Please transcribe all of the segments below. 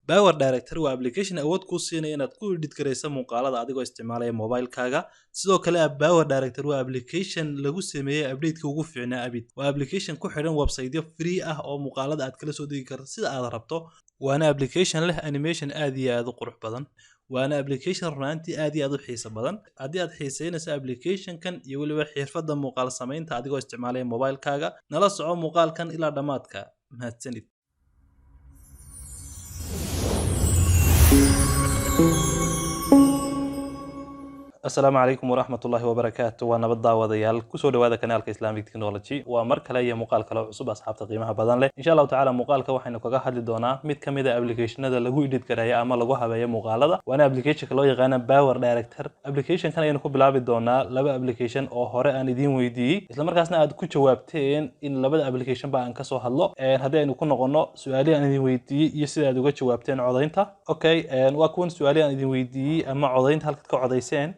Power Director waa application awood kuu siinaya inaad ku edit gareyso muuqaalada adigoo isticmaalaya mobile-kaaga. Sidoo kale Power Director waa application lagu sameeyay update-ka ugu fiicnaa abid. Waa application ku xidhan website-yo free ah oo muuqaalada aad kala soo degi karto sida aad rabto. Waana application leh animation aad iyo aad u qurux badan. waana application runtii aad iyo aad u xiiso badan. Haddii aad xiiseynayso application-kan iyo weliba xirfadda muuqaal samaynta adigoo isticmaalaya mobile-kaaga, nala soco muuqaalkan ilaa dhamaadka. Mahadsanid. السلام عليكم ورحمة الله وبركاته. وأنا بالضاوة ديال كسور هذا قناة Islamic Technology ومركل أي مقال كلا عصب أصحاب تقييمها بدن له إن شاء الله تعالى مقال كواحد نكوجا حد دونا ميت كم إذا application هذا لجو إديت كرايا أما لجوها بيا مقالة وأنا application كلا يغنى Power Director application كان ينكو بلعب دونا لبا application أو هراء أنا دين ويدي إسلام مركزنا أد كل جوابتين إن لبا application بقى أنكسو هلا هذا إنه كنا قلنا سؤالي أنا دين ويدي يصير أدو جوابتين عضينتها أوكي وأكون سؤالي أنا دين ويدي أما عضينتها هل كعضيسين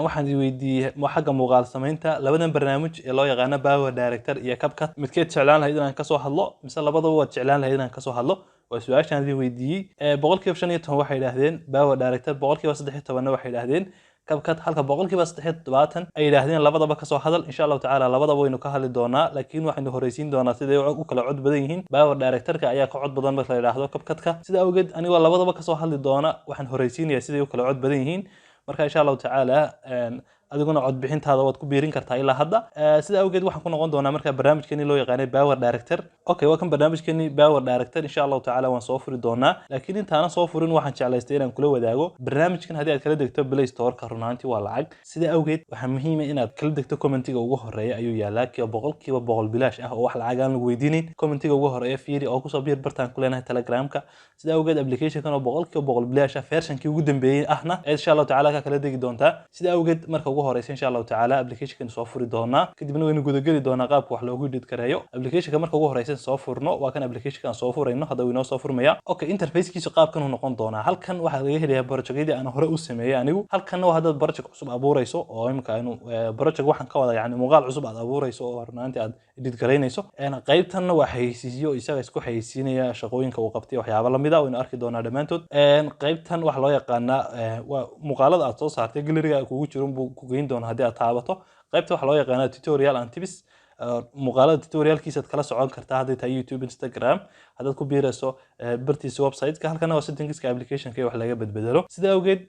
waxaan weydiiyay xagga muuqaal samaynta labadan barnaamij ee loo yaqaan Power Director iyo CapCut midkeed jeclaan lahayd inaan ka soo hadlo mise labadaba waad jeclaan lahayd inaan ka soo hadlo waa su'aashaan weydiiyay boqolkiiba 15 waxay yiraahdeen Power Director boqolkiiba 13 waxay yiraahdeen CapCut halka boqolkiiba 73 ay yiraahdeen labadaba ka soo hadal insha Allah taala labadaba waynu ka hadli doonaa laakiin waxaynu horeysiin doonaa sidee u kala cod badan yihiin Power Director-ka ayaa ka cod badan marka la yiraahdo CapCut-ka sida awgeed aniga labadaba ka soo hadli doona waxaan horeysiinayaa sidee u kala cod badan yihiin marka insha Allah taala adiguna cod bixintaada waad ku biirin kartaa ilaa hadda sida awgeed waxaan ku noqon doonaa marka barnaamijkeeni loo yaqaan Power Director okay waa kan barnaamijkeeni Power Director insha Allah taala waan soo furi doonaa laakiin intaana soo furin waxaan jeclaystay inaan kula wadaago barnaamijkan haddii aad kala degto Play Store-ka runtii waa lacag sida awgeed waxa muhiim ah inaad kala degto commentiga ugu horeeya ayuu yaalaa kiiba boqol bilaash ah oo wax lacag aan lagu weydiinin commentiga ugu horeeya fiiri oo ku soo biir bartaan ku leenahay Telegram-ka sida awgeed application-kan oo boqol bilaash ah version-kii ugu dambeeyay ahna insha Allah taala ka kala degi doontaa sida awgeed marka ugu horeysa insha Allah taala application-kan soo furi doonaa kadibna waynu guda gali doonaa qaabka wax loogu edit kareeyo application-ka marka ugu horeysa soo furno waa kan application-kan soo furayno hadda waynu soo furmaya okay interface-kiisu qaabkan uu noqon doonaa halkan waxa laga helayaa project-yadii aan hore u sameeyay anigu halkan waa hadda project cusub abuurayso oo imka inuu project waxaan ka wada yani muuqaal cusub aad abuurayso oo runtii aad edit gareynayso qaybtan waa xayeysiiyo isaga isku xayeysiinaya shaqooyinka uu qabtay waxyaabo la mid ah waynu arki doonaa dhamaantood qaybtan waxa loo yaqaanaa waa muuqaalada aad soo saartay gallery-ga kugu jiro buu ku geyn doonaa haddii aad taabato qaybta waxa loo yaqaanaa tutorial and tips muuqaalada tutorialkiisa aad kala socon kartaa haddii tahay YouTube Instagram haddaad ku biirayso bartiisa website-ka halkana waa settingska application-ka wax laga bedbedelo sida awgeed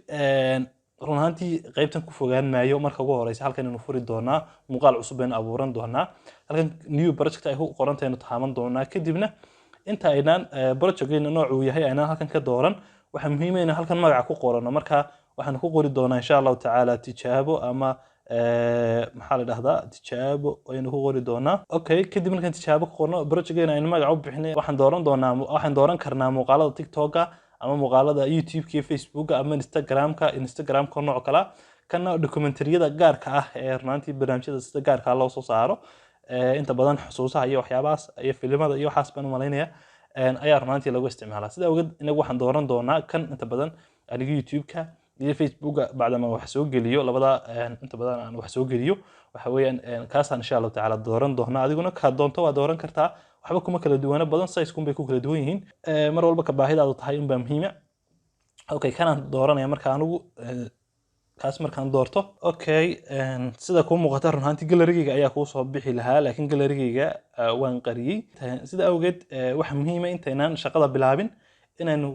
runtii qaybtan ku fogaan maayo marka ugu horeysa halkan inuu furi doonaa muuqaal cusub aynu abuuran doonaa halkan new project ay ku qoran tahay inuu taaban doonaa kadibna inta aynaan project-geena noocu yahay aynaan halkan ka dooran waxa muhiim ah in halkan magaca ku qorano marka waxaan ku qori doonaa insha Allah taala tijaabo ama maxaa la dhahdaa tijaabo aynu ku qori doonaa okay kadib markaan tijaabo ku qorno project-geena aynu magac u bixinay waxaan dooran karnaa muuqaalada TikTok-ka ama muuqaalada YouTube-ka Facebook-ka ama Instagram-ka nooc kala kana dokumentariyada gaarka ah ee runtii barnaamijyada sida gaarka loo soo saaro inta badan xusuusaha iyo waxyaabahaas iyo filimada iyo waxaas baan u maleynaya ayaa runtii lagu isticmaalaa sida awgeed inagu waxaan dooran doonaa kan inta badan aniga YouTube-ka iyo Facebook-ka bacdama wax soo geliyo labada inta badan aan wax soo geliyo waxa weeyaan kaasaan insha Allah taala dooran doonaa adiguna ka doonto waa dooran kartaa waxba kuma kala duwana badan size-kun bay ku kala duwan yihiin mar walba ka baahidaadu tahay in baa muhiim ah okay kanaan dooranaya marka anigu kaas markaan doorto okay sida ku muuqata runtii gallery-gayga ayaa ku soo bixi lahaa laakiin gallery-gayga waan qariyay sida awgeed waxa muhiim ah intaynaan shaqada bilaabin inaynu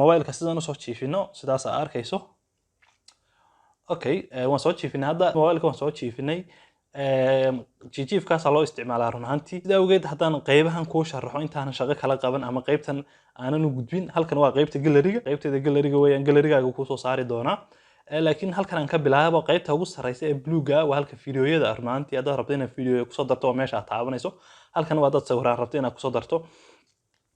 mobile-ka sidan u soo jiifino sidaas aad arkayso okay waan soo jiifinay hadda mobile-ka waan soo jiifinay jiifkaas loo isticmaalaa runtii sida awgeed haddaan qaybahan ku sharaxo intaan shaqo kala qaban ama qaybtan aanan u gudbin halkan waa qaybta gallery-ga qaybteeda gallery-ga weeyaan gallery-gaaga ku soo saari doonaa laakiin halkan aan ka bilaabo qaybta ugu sareysa ee blue-ga waa halka fiidiyoyada runtii aad rabto inaad fiidiyo ku soo darto oo meesha aad taabanayso halkan waa dad sawiraan rabto inaad ku soo darto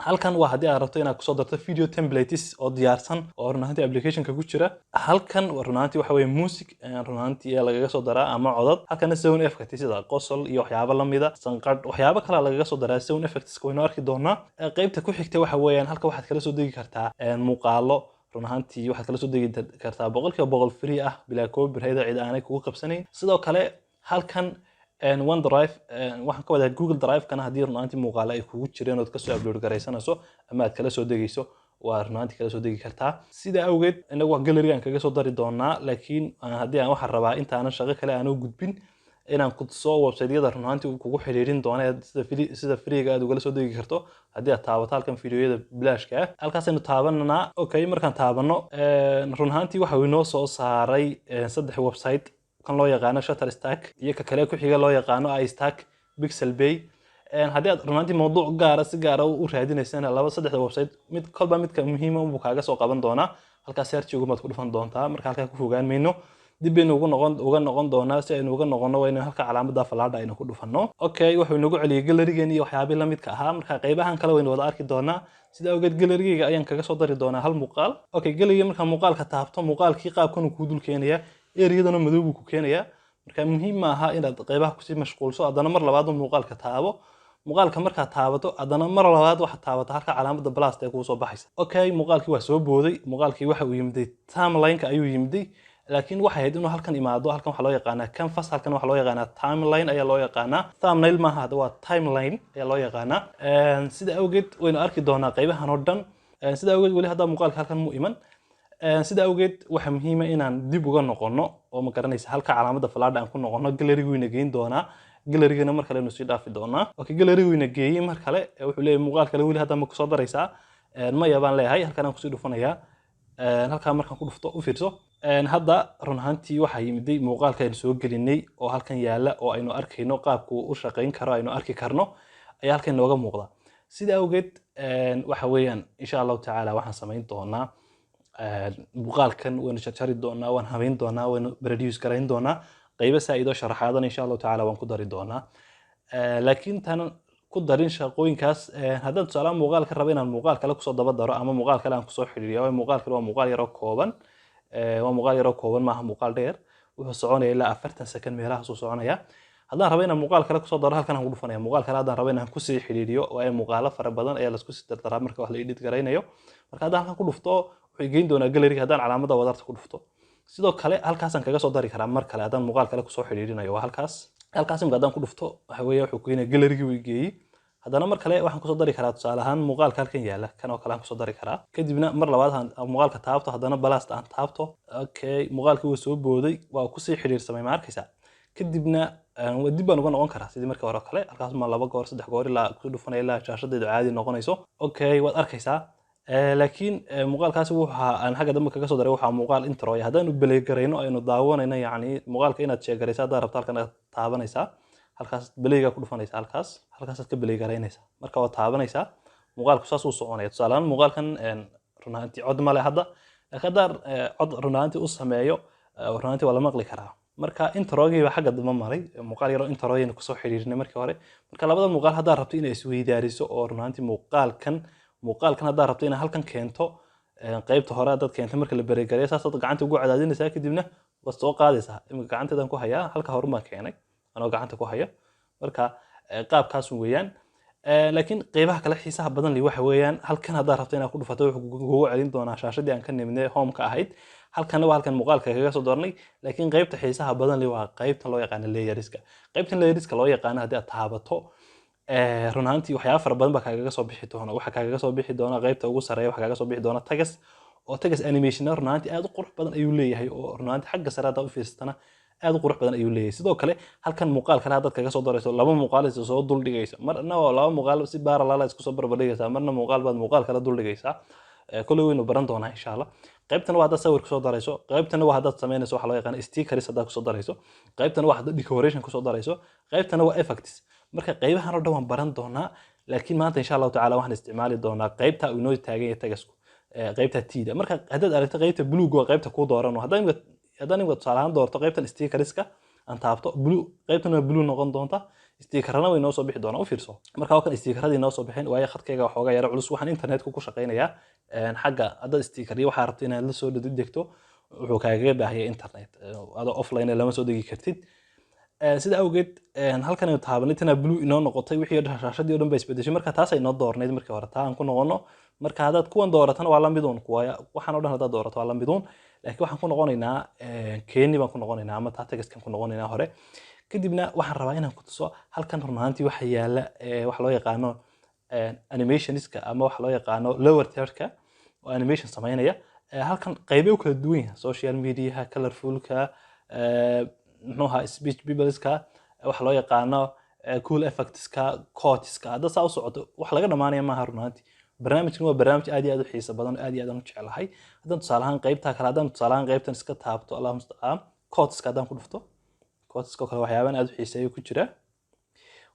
halkan waa haddii aad rabto inaad ku soo darto video templates oo diyaarsan oo runtii application-ka ku jira halkan runtii waxa weeye music runtii lagaga soo daraa ama codad halkana sound effects sida qosol iyo waxyaabo la mid ah sanqadh waxyaabo kale lagaga soo daraa sound effects waynu arki doonaa qaybta ku xigta waxa weeyaan halka waxaad kala soo degi kartaa muuqaalo runtii waxaad kala soo degi kartaa boqolkiiba boqol free ah bilaa copyright cid aanay kugu qabsanayn sidoo kale halkan OneDrive waxaan ka wadaa Google Drive kana haddii runtii muuqaalo ay kugu jireen oo ka soo upload gareysanayso ama aad kala soo degayso waa runaantii kala soo degi kartaa sida awgeed inagu wax gallery aan kaga soo dari doonaa laakiin haddii aan waxaan rabaa inta aan shaqo kale aan u gudbin inaan ku tuso website-yada runaantii kugu xiriirin doona sida free-ga aad ugala soo degi karto haddii aad taabato halkan fiidiyoyada bilaashka ah halkaasaynu taabananaa okay markaan taabano runaantii waxa uu inoo soo saaray 3 website kan loo yaqaano Shutterstock iyo ka kale ku xiga loo yaqaano iStack Pixabay haddii aad runaantii mowduuc gaar ah si gaar ah u raadinaysana 2-3 website mid kolba midka muhiim ah uu kaaga soo qaban doona halkaas search-igu maad ku dhufan doontaa marka halka ku fogaan mayno dib aynu uga noqon doonaa si aynu uga noqono waa inaan halka calaamadda falaadha aynu ku dhufanno okay wuxuu inagu celiyay gallery-gan iyo waxyaabaha la midka ahaa marka qaybahan kale waynu wada arki doonaa sida awgeed gallery-ga ayaan kaga soo dari doonaa hal muuqaal okay gallery-ga marka muuqaalka taabto muuqaalkii qaabkan uu ku dul keenaya area-dana madow buu ku keenaya marka muhiim ma aha inaad qaybaha ku sii mashquulso adana mar labaad muuqaalka taabo muuqaalka marka taabato adana mar labaad waxa taabato halka calaamadda plus ee ku soo baxaysa okay muuqaalkii waa soo booday muuqaalkii waxa uu yimid timeline-ka ayuu yimid laakiin waxa ahayd inuu halkan imaado halkan waxa loo yaqaanaa canvas halkan waxa loo yaqaanaa timeline ayaa loo yaqaanaa thumbnail maaha hada waa timeline ayaa loo yaqaanaa sida awgeed waynu arki doonaa qaybahan oo dhan sida awgeed wali hadda muuqaalka halkan mu iman sida awgeed waxa muhiim ah inaan dib uga noqono oo ma garanaysa halka calaamadda falaadha aan ku noqono gallery-gu ina geyn doonaa gallery-gana mar kale inuu sii dhaafi doonaa okay gallery-gu ina geeyay mar kale wuxuu leeyahay muuqaal kale wali hadda ma ku soo daraysaa maya baan leeyahay halkan aan ku sii dhufanayaa halka markaan ku dhufto u fiirso hadda run ahaantii waxa yimiday muuqaalka aynu soo gelinay oo halkan yaala oo aynu arkayno qaabku u shaqayn karo aynu arki karno ayaa halkan nooga muuqda sida awgeed waxa weeyaan insha Allah taala waxaan sameyn doonaa muuqaalkan waynu jarjari doonaa waan habeyn doonaa waynu produce garayn doonaa qaybo saa'ido sharaxaadan insha Allah taala waan ku dari doonaa laakiin tan ku darin shaqooyinkaas haddaan tusaale muuqaal ka rabo inaan muuqaal kale kusoo daba daro ama muuqaal kale aan kusoo xiriiriyo muuqaalkan waa muuqaal yar oo kooban waa muuqaal yar oo kooban maaha muuqaal dheer wuxuu soconaya ilaa 40 second meelahaas uu soconaya haddaan rabo inaan muuqaal kale kusoo daro halkan aan ku dhufanaya muuqaal kale haddaan rabo inaan ku sii xiriiriyo waa muuqaalo fara badan ayaa la isku sii dardaraa marka wax la edit garaynayo marka haddaan halkan ku dhufto wuxuu geyn doonaa gallery haddaan calaamadda wadarta ku dhufto sidoo kale halkaas aan kaga soo dari karaa mar kale haddaan muuqaal kale kusoo xiriirinayo waa halkaas imka haddaan ku dhufto waxa weeye wuxuu keenaa gallery-gii uu geeyay haddana mar kale waxaan kusoo dari karaa tusaale ahaan muuqaalka halkan yaala kan oo kale aan kusoo dari karaa kadibna mar labaad aan muuqaalka taabto haddana balast aan taabto okay muuqaalkii wuu soo booday waa ku sii xiriirsamay ma arkaysaa kadibna dib baan uga noqon karaa sidii markii hore kale halkaas ma 2 goor 3 goor ilaa ku dhufanay ilaa shaashadeedu caadi noqonayso okay waad arkaysaa laakiin muuqaalkaasi waxa aan xagga dambe kaga soo daray waxa muuqaal intro haddaan u balay garayno aynu daawanayno yacni muuqaalka inaad sheegaraysa haddii rabto halkan aad taabanaysaa halkaas balayga ku dhufanaysa halkaas aad ka balay garaynaysa marka waa taabanaysa muuqaalku saas uu soconaya tusaale ahaan muuqaalkan runaantii cod male hadda laakiin haddaan cod runaantii u sameeyo runaantii waa la maqli karaa marka introgiiba xagga dambe maray muuqaal yar oo introyayna kusoo xiriirinay markii hore marka labada muuqaal haddaad rabto inay isweydaariso oo runaantii muuqaalkan haddaad rabto inaad halkan keento qaybta hore haddaad keento marka la bareegareeyo saas aad gacanta ugu cadaadinaysaa kadibna waad soo qaadaysaa imika gacanteedan ku hayaa halka hore baan keenay anoo gacanta ku haya marka qaabkaas weeyaan laakiin qaybaha kale xiisaha badan li waxa weeyaan halkan haddaad rabto inaad ku dhufato wuxuu kugu celin doonaa shaashadii aan ka nimnay home-ka ahayd halkanna waa halkan muuqaalka kaga soo doornay laakiin qaybta xiisaha badan li waa qaybtan loo yaqaano layeriska qaybtan layeriska loo yaqaano haddii aad taabato run ahaantii waxyaabo fara badan baa kaagaga soo bixi doona waxa kaagaga soo bixi doona qaybta ugu sareeya waxa kaagaga soo bixi doona tagas oo tagas animation run ahaantii aad u qurux badan ayuu leeyahay oo run ahaantii xagga sare haddaad u fiirsatana aad u qurux badan ayuu leeyahay sidoo kale halkan muuqaal kale haddaad kaga soo darayso laba muuqaal is soo dul dhigaysa marna waa laba muuqaal si parallel isku soo barbar dhigaysa marna muuqaal baad muuqaal kale dul dhigaysa kulli waynu baran doonaa insha Allah qaybtan waa haddaad sawir ku soo darayso qaybtan waa haddaad sameynayso waxa loo yaqaan stickers haddaad ku soo darayso qaybtan waa haddaad decoration ku soo darayso qaybtan waa effects marka qaybahan oo dhan waan baran doonaa laakiin maanta insha Allah taala waxaan isticmaali doonaa qaybta uu inoo taagan yahay tagasku qaybta tiida marka haddaad aragto qaybta blue waa qaybta ku dooran haddaan imka tusaale ahaan doorto qaybtan stickerska aan taabto blue qaybtan waa blue noqon doonta stickerana way noo soo bixi doonaa u fiirso marka waa kan stickeradii noo soo bixin waayo khadkayga waxoogaa yara culus waxaan internetka ku shaqaynayaa xagga haddaad sticker iyo waxaa rabto inaad la soo degto wuxuu kaagaga baahaya internet adoo offline lama soo degi kartid sida awgeed halkan aynu taabanay tana blue inoo noqotay wixii shaashadii oo dhan bay isbedeshay marka taas ay noo doornayd markii hore taa aan ku noqono marka haddaad kuwan dooratana waa la miduun waxaan oo dhan haddaad doorato waa la miduun laakiin waxaan ku noqonaynaa keeni baan ku noqonaynaa ama taa tagaskan ku noqonaynaa hore kadibna waxaan rabaa inaan ku tuso halkan run ahaantii waxa yaala waxa loo yaqaano animationska ama waxa loo yaqaano lower third-ka oo animation sameynaya halkan qaybo u kala duwan yahay social media colorfulka muxuu ahaa speech bubbleska waxa loo yaqaano cool effectska quoteska hadda saa u socoto wax laga dhamaanaya maaha runtii barnaamijkan waa barnaamij aad iyo aad u xiiso badan aad iyo aad aan u jecelahay haddaan tusaale ahaan qaybta kale haddaan tusaale ahaan qaybtan iska taabto Allahu musta'an quoteska haddaan ku dhufto quoteska kale waxyaabahan aad u xiiseeyo ku jira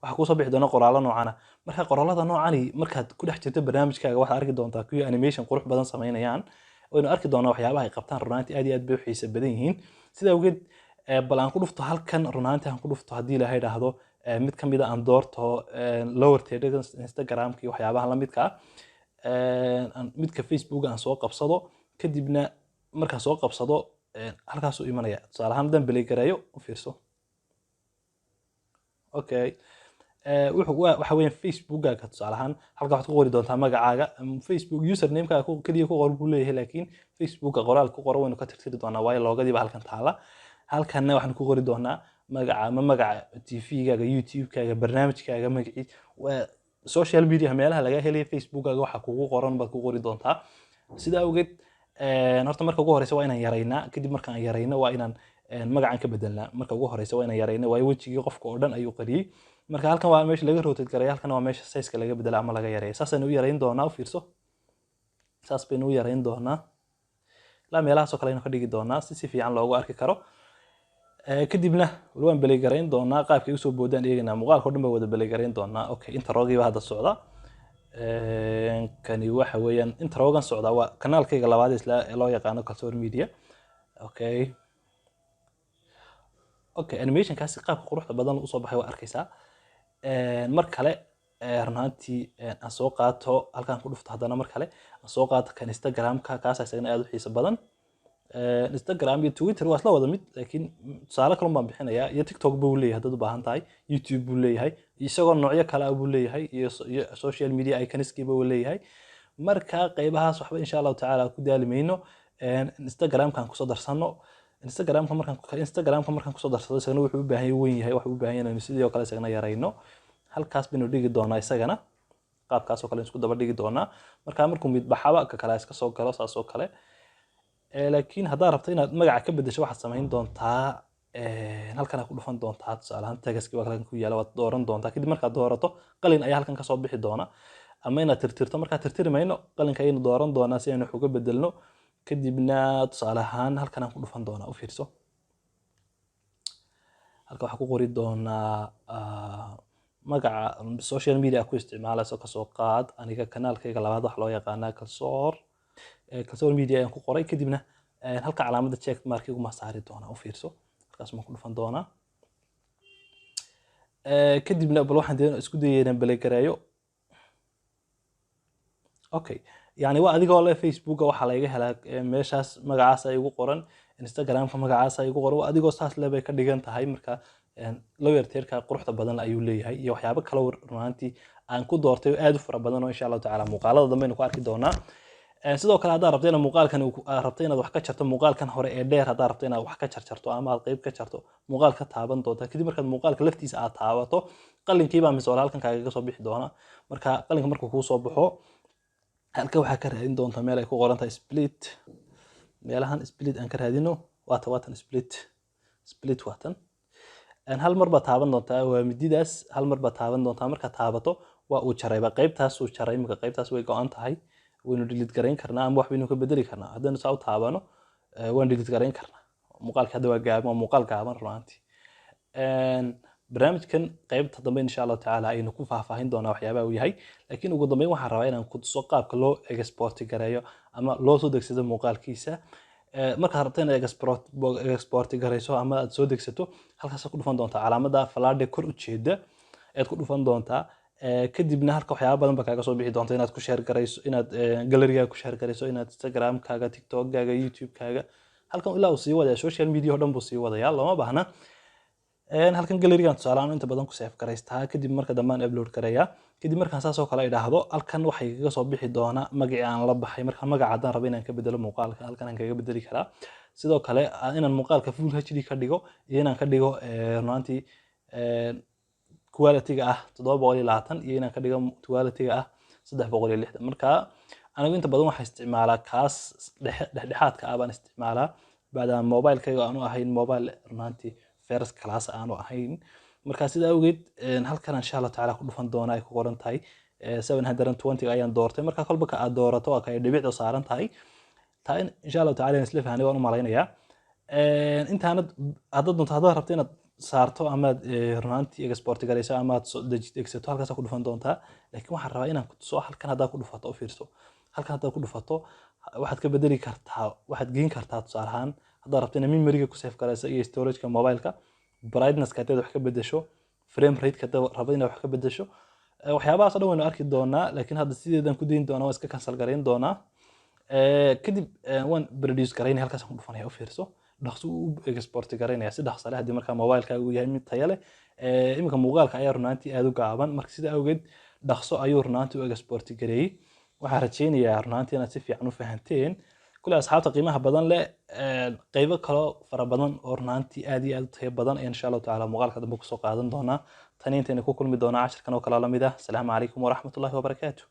waxa ku soo bixi doona qoraallo noocan ah marka qoraalada noocani markaad ku dhex jirto barnaamijkaaga waxaad arki doontaa kuwa animation qurux badan sameynayaan waynu arki doonaa waxyaabaha ay qabtaan runtii aad iyo aad bay u xiiso badan yihiin sida awgeed bal aan ku dhufto halkan runtii aan ku dhufto haddii ilaahay yiraahdo mid ka mid ah aan doorto lower third Instagram-ki waxyaabaha la midka ah midka Facebook aan soo qabsado kadibna markaan soo qabsado halkaas uu imanaya tusaale ahaan dan play gareeyo u fiirso okay waxa weeyaan Facebook-gaaga tusaale ahaan halka waxaad ku qori doontaa magacaaga Facebook username-kaaga kaliya ku qor buu leeyahay laakiin Facebook-ga qoraal ku qoro waynu ka tirtiri doonaa waayo loogadiiba halkan taala halkanna waxaan ku qori doonaa magaca TV-gaaga YouTube-kaaga barnaamijkaaga magacii social media meelaha laga helayo Facebook-gaaga waxa kugu qoran baad ku qori doontaa sida awgeed horta marka ugu horeysa waa inaan yareynaa kadib markaan yareyno waa inaan magacan ka bedelnaa marka ugu horeysa waa inaan yareyno waayo wejigii qofka oo dhan ayuu qariyay marka halkan waa meesha laga rotate gareeyo halkan waa meesha size-ka laga bedelo ama laga yareeyo saasaynu u yareyn doonaa u fiirso saas baynu u yareyn doonaa ilaa meelahaas oo kale aynu ka dhigi doonaa si fiican loogu arki karo kadibna waan belay gareyn doonaa qaabkay usoo boodaan eeganaa muuqaalka oo dhan baa wada belay gareyn doonaa okay introgiiba hadda socda kani waxa weeyaan introgan socda waa kanaalkayga labaad isla loo yaqaano Kalsoon Media okay animation kaasi qaabka quruxda badan u soo baxay waa arkaysaa mar kale runtii aan soo qaato halkan ku dhufto hadana mar kale aan soo qaato kan Instagram-ka kaas isagana aad u xiiso badan Instagram iyo Twitter waa isla wada mid laakiin tusaale kale baan bixinayaa iyo TikTok buu leeyahay dad u baahan tahay YouTube buu leeyahay isagoo noocyo kale ah buu leeyahay iyo social media icons-kii buu leeyahay marka qaybahaas waxba insha Allah taala ku daalimayno Instagram-kan ku soo darsano Instagram-ka markaan ku soo darsado isagana wuxuu u baahan yahay wax u baahan yahay inaan sidoo kale isagana yareyno halkaas binu dhigi doonaa isagana qaabkaas oo kale isku daba dhigi doonaa marka markuu mid baxaba ka kale iska soo galo saas oo kale laakiin haddaad rabto inaad magaca ka bedesho waxaad samayn doontaa halkan ku dhufan doontaa tusaale ahaan tagaski waa halkan ku yaala waad dooran doontaa kadib markaad doorato qalin ayaa halkan ka soo bixi doona ama inaad tirtirto markaad tirtiri mayno qalinka ayaynu dooran doonaa si aynu wax uga bedelno kadibna tusaale ahaan halkan aan ku dhufan doonaa u fiirso halka waxaan ku qori doonaa magaca social media ku isticmaalayso ka soo qaad aniga kanaalkayga labaad wax loo yaqaanaa Kalsoon Media ayaan ku qoray kadibna halka calaamada check markiigu ma saari doonaa u fiirso halkaas ma ku dhufan doonaa kadibna bal waxaan isku dayeynaa balay gareeyo okay yani waa adigoo leh Facebook waxa laga helaa meeshaas magacaas ay ugu qoran Instagram-ka magacaas ay ugu qoran adigoo saas leh bay ka dhigan tahay marka lower tier-ka quruxda badan ayuu leeyahay iyo waxyaabo kale runtii aan ku doortay aad u fara badan oo insha Allah taala muuqaalada dambe aynu ku arki doonaa sidoo kale haddaad rabto inaad muuqaalkan rabto inaad wax ka jarto muuqaalkan hore ee dheer haddaad rabto inaad wax ka jarjarto ama aad qayb ka jarto muuqaal ka taaban doonta kadib markaad muuqaalka laftiisa aad taabato qalinkii baa misool halkan kaaga soo bixi doona marka qalinka markuu kuu soo baxo halka waxaa ka raadin doonta meel ay ku qoran tahay split meelahan split aan ka raadino waatan split waatan hal mar baad taaban doontaa waa mididaas hal mar baad taaban doontaa markaad taabato waa uu jarayba qaybtaas uu jaray marka qaybtaas way go'an tahay waynu delete gareyn karnaa ama wax baynu ka bedeli karnaa haddaynu saa u taabano waan delete gareyn karnaa muuqaalka hadda waa gaaban waa muuqaal gaaban runtii barnaamijkan qaybta dambe insha Allah taala aynu ku faahfaahin doonaa waxyaabaha uu yahay laakiin ugu dambeyn waxaan rabaa inaan ku tuso qaabka loo export gareeyo ama loo soo degsado muuqaalkiisa markaad rabto inaad export gareyso ama aad soo degsato halkaas ku dhufan doontaa calaamada falaadhe kor u jeeda aad ku dhufan doontaa kadibna halka waxyaabo badan ba kaaga soo bixi doonta inaad ku share gareyso inaad gallery-ga ku share gareyso inaad Instagram-kaaga TikTok-gaaga YouTube-kaaga halkan ilaa uu sii wadaya social media oo dhan buu sii wadaya looma baahna halkan gallery-gan tusaale ahaan inta badan ku save gareystaa kadib marka dambaan upload gareeyaa kadib markaan saas oo kale idhaahdo halkan waxay kaga soo bixi doona magacii aan la baxay marka magaca haddaan rabo inaan ka bedelo muuqaalka halkan aan kaga bedeli karaa sidoo kale inaan muuqaalka full HD ka dhigo iyo inaan ka dhigo runtii quality-ga ah 720 iyo inaan ka dhigo quality-ga ah 360 marka anigu inta badan waxaan isticmaalaa kaas dhexdhexaadka ah baan isticmaalaa baadama mobilekayga aanu ahayn mobile runtii first class aanu ahayn marka sida awgeed halkan insha Allah taala ku dhufan doona ay ku qoran tahay 720 ayaan doortay marka kolba ka aad doorato waa kay dhibicda saaran tahay taa insha Allah taala isla fahanay waan u maleynayaa intaanad haddaad rabto inaad saarto ama runtii export gareyso ama aad soo dejigto halkaas ku dhufan doontaa laakiin waxaan rabaa inaan ku tuso halkan haddaad ku dhufato u fiirso halkan haddaad ku dhufato waxaad ka bedeli kartaa waxaad geyn kartaa tusaale ahaan haddaad rabto inaad memoryga ku save gareyso iyo storageka mobileka brightness-ka haddaad wax ka bedesho frame rate-ka haddaad rabto inaad wax ka bedesho waxyaabahaas oo dhan waynu arki doonaa laakiin hadda sideedan ku dayn doonaa waan iska cancel gareyn doonaa kadib waan produce gareynaya halkaas ku dhufanaya u fiirso dhaqso u export gareynaya si dhaqso leh hadii marka mobilekaaga uu yahay mid tayo leh iminka muuqaalka ayaa runtii aad u gaaban marka sida awgeed dhaqso ayuu runtii u export gareeyay waxaan rajeynayaa runtii inaad si fiican u fahanteen kule asxaabta qiimaha badan leh qaybo kale fara badan oo runtii aad iyo aad u tayo badan insha Allah taala muuqaalka dambe ku soo qaadan doonaa tani intayna ku kulmi doonaa casharkan oo kala lamid ah assalaamu calaykum waraxmatullaahi wabarakaatuh